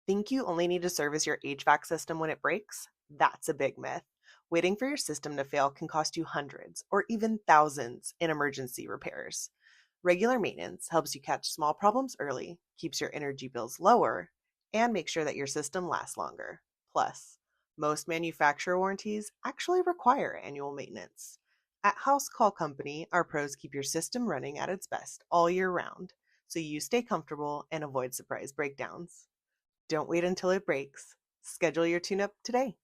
Think you only need to service your HVAC system when it breaks? That's a big myth. Waiting for your system to fail can cost you hundreds or even thousands in emergency repairs. Regular maintenance helps you catch small problems early, keeps your energy bills lower, and makes sure that your system lasts longer. Plus, most manufacturer warranties actually require annual maintenance. At House Call Company, our pros keep your system running at its best all year round, so you stay comfortable and avoid surprise breakdowns. Don't wait until it breaks. Schedule your tune-up today.